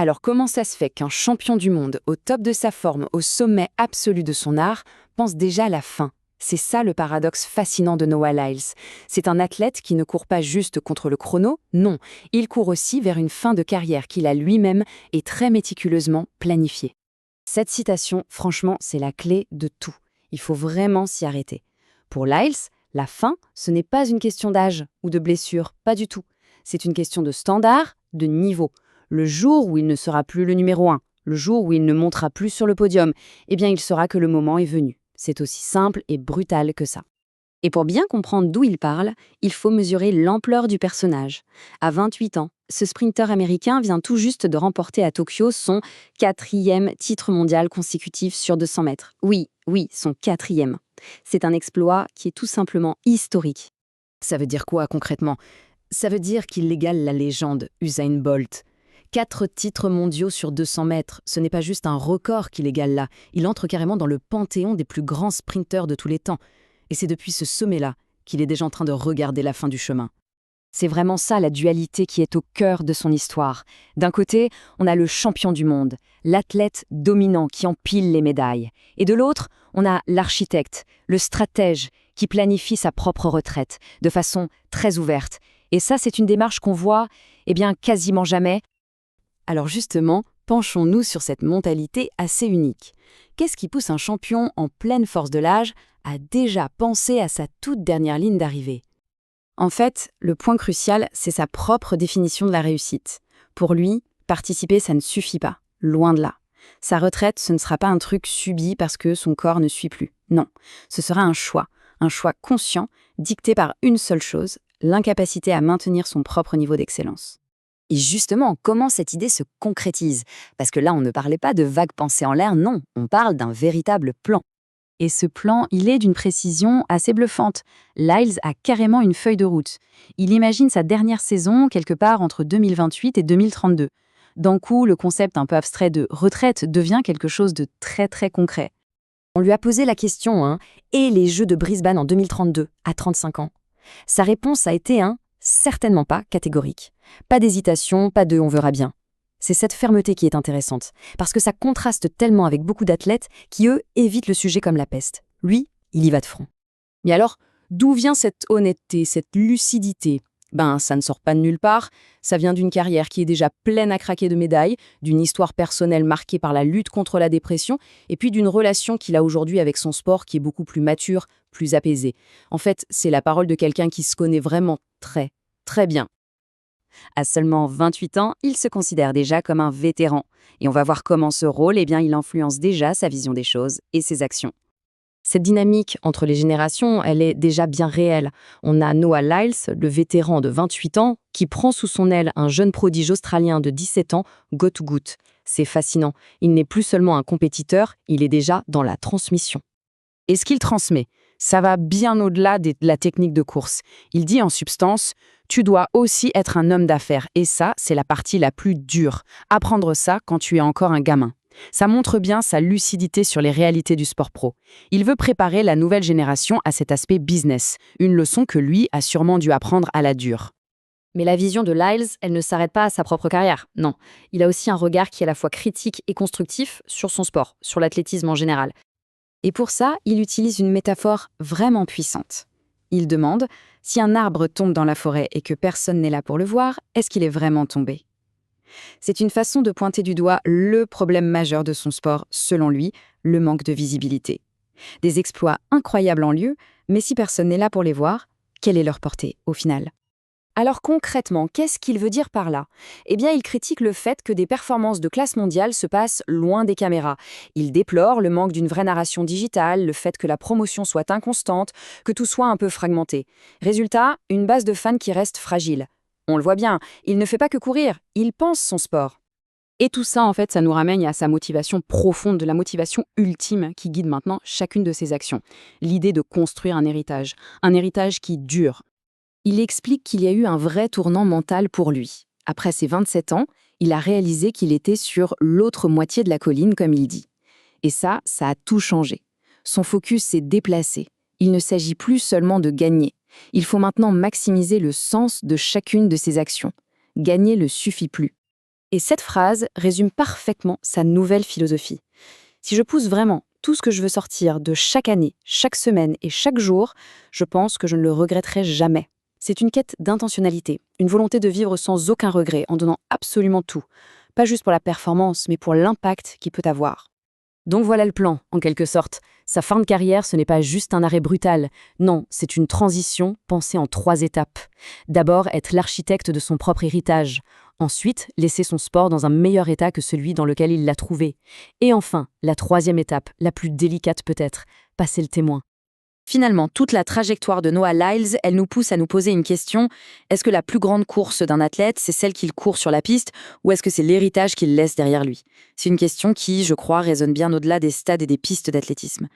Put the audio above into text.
Alors comment ça se fait qu'un champion du monde, au top de sa forme, au sommet absolu de son art, pense déjà à la fin? C'est ça le paradoxe fascinant de Noah Lyles. C'est un athlète qui ne court pas juste contre le chrono, non, il court aussi vers une fin de carrière qu'il a lui-même et très méticuleusement planifiée. Cette citation, franchement, c'est la clé de tout. Il faut vraiment s'y arrêter. Pour Lyles, la fin, ce n'est pas une question d'âge ou de blessure, pas du tout. C'est une question de standard, de niveau. Le jour où il ne sera plus le numéro 1, le jour où il ne montera plus sur le podium, eh bien il saura que le moment est venu. C'est aussi simple et brutal que ça. Et pour bien comprendre d'où il parle, il faut mesurer l'ampleur du personnage. À 28 ans, ce sprinter américain vient tout juste de remporter à Tokyo son 4e titre mondial consécutif sur 200 mètres. Oui, son 4e. C'est un exploit qui est tout simplement historique. Ça veut dire quoi concrètement? Ça veut dire qu'il égale la légende Usain Bolt. 4 titres mondiaux sur 200 mètres, ce n'est pas juste un record qu'il égale là, il entre carrément dans le panthéon des plus grands sprinteurs de tous les temps. Et c'est depuis ce sommet-là qu'il est déjà en train de regarder la fin du chemin. C'est vraiment ça la dualité qui est au cœur de son histoire. D'un côté, on a le champion du monde, l'athlète dominant qui empile les médailles. Et de l'autre, on a l'architecte, le stratège qui planifie sa propre retraite de façon très ouverte. Et ça, c'est une démarche qu'on voit, quasiment jamais. Alors justement, penchons-nous sur cette mentalité assez unique. Qu'est-ce qui pousse un champion en pleine force de l'âge à déjà penser à sa toute dernière ligne d'arrivée? En fait, le point crucial, c'est sa propre définition de la réussite. Pour lui, participer, ça ne suffit pas, loin de là. Sa retraite, ce ne sera pas un truc subi parce que son corps ne suit plus. Non, ce sera un choix conscient, dicté par une seule chose, l'incapacité à maintenir son propre niveau d'excellence. Et justement, comment cette idée se concrétise? Parce que là, on ne parlait pas de vagues pensées en l'air, non, on parle d'un véritable plan. Et ce plan, il est d'une précision assez bluffante. Lyles a carrément une feuille de route. Il imagine sa dernière saison quelque part entre 2028 et 2032. D'un coup, le concept un peu abstrait de retraite devient quelque chose de très très concret. On lui a posé la question, et les Jeux de Brisbane en 2032, à 35 ans? Sa réponse a été certainement pas catégorique. Pas d'hésitation, pas de « on verra bien ». C'est cette fermeté qui est intéressante, parce que ça contraste tellement avec beaucoup d'athlètes qui, eux, évitent le sujet comme la peste. Lui, il y va de front. Mais alors, d'où vient cette honnêteté, cette lucidité? Ça ne sort pas de nulle part, ça vient d'une carrière qui est déjà pleine à craquer de médailles, d'une histoire personnelle marquée par la lutte contre la dépression, et puis d'une relation qu'il a aujourd'hui avec son sport qui est beaucoup plus mature, plus apaisée. En fait, c'est la parole de quelqu'un qui se connaît vraiment très, très bien. À seulement 28 ans, il se considère déjà comme un vétéran. Et on va voir comment ce rôle, il influence déjà sa vision des choses et ses actions. Cette dynamique entre les générations, elle est déjà bien réelle. On a Noah Lyles, le vétéran de 28 ans, qui prend sous son aile un jeune prodige australien de 17 ans, Go To Good. C'est fascinant. Il n'est plus seulement un compétiteur, il est déjà dans la transmission. Et ce qu'il transmet, ça va bien au-delà de la technique de course. Il dit en substance, tu dois aussi être un homme d'affaires. Et ça, c'est la partie la plus dure. Apprendre ça quand tu es encore un gamin. Ça montre bien sa lucidité sur les réalités du sport pro. Il veut préparer la nouvelle génération à cet aspect business, une leçon que lui a sûrement dû apprendre à la dure. Mais la vision de Lyles, elle ne s'arrête pas à sa propre carrière. Non, il a aussi un regard qui est à la fois critique et constructif sur son sport, sur l'athlétisme en général. Et pour ça, il utilise une métaphore vraiment puissante. Il demande, si un arbre tombe dans la forêt et que personne n'est là pour le voir, est-ce qu'il est vraiment tombé? C'est une façon de pointer du doigt le problème majeur de son sport, selon lui, le manque de visibilité. Des exploits incroyables en lieu, mais si personne n'est là pour les voir, quelle est leur portée au final? Alors concrètement, qu'est-ce qu'il veut dire par là? Il critique le fait que des performances de classe mondiale se passent loin des caméras. Il déplore le manque d'une vraie narration digitale, le fait que la promotion soit inconstante, que tout soit un peu fragmenté. Résultat, une base de fans qui reste fragile. On le voit bien, il ne fait pas que courir, il pense son sport. Et tout ça, en fait, ça nous ramène à sa motivation profonde, de la motivation ultime qui guide maintenant chacune de ses actions. L'idée de construire un héritage qui dure. Il explique qu'il y a eu un vrai tournant mental pour lui. Après ses 27 ans, il a réalisé qu'il était sur l'autre moitié de la colline, comme il dit. Et ça a tout changé. Son focus s'est déplacé. Il ne s'agit plus seulement de gagner. Il faut maintenant maximiser le sens de chacune de ses actions. Gagner ne suffit plus. Et cette phrase résume parfaitement sa nouvelle philosophie. Si je pousse vraiment tout ce que je veux sortir de chaque année, chaque semaine et chaque jour, je pense que je ne le regretterai jamais. C'est une quête d'intentionnalité, une volonté de vivre sans aucun regret, en donnant absolument tout. Pas juste pour la performance, mais pour l'impact qu'il peut avoir. Donc voilà le plan, en quelque sorte. Sa fin de carrière, ce n'est pas juste un arrêt brutal. Non, c'est une transition pensée en 3 étapes. D'abord, être l'architecte de son propre héritage. Ensuite, laisser son sport dans un meilleur état que celui dans lequel il l'a trouvé. Et enfin, la 3e étape, la plus délicate peut-être, passer le témoin. Finalement, toute la trajectoire de Noah Lyles, elle nous pousse à nous poser une question. Est-ce que la plus grande course d'un athlète, c'est celle qu'il court sur la piste, ou est-ce que c'est l'héritage qu'il laisse derrière lui? C'est une question qui, je crois, résonne bien au-delà des stades et des pistes d'athlétisme.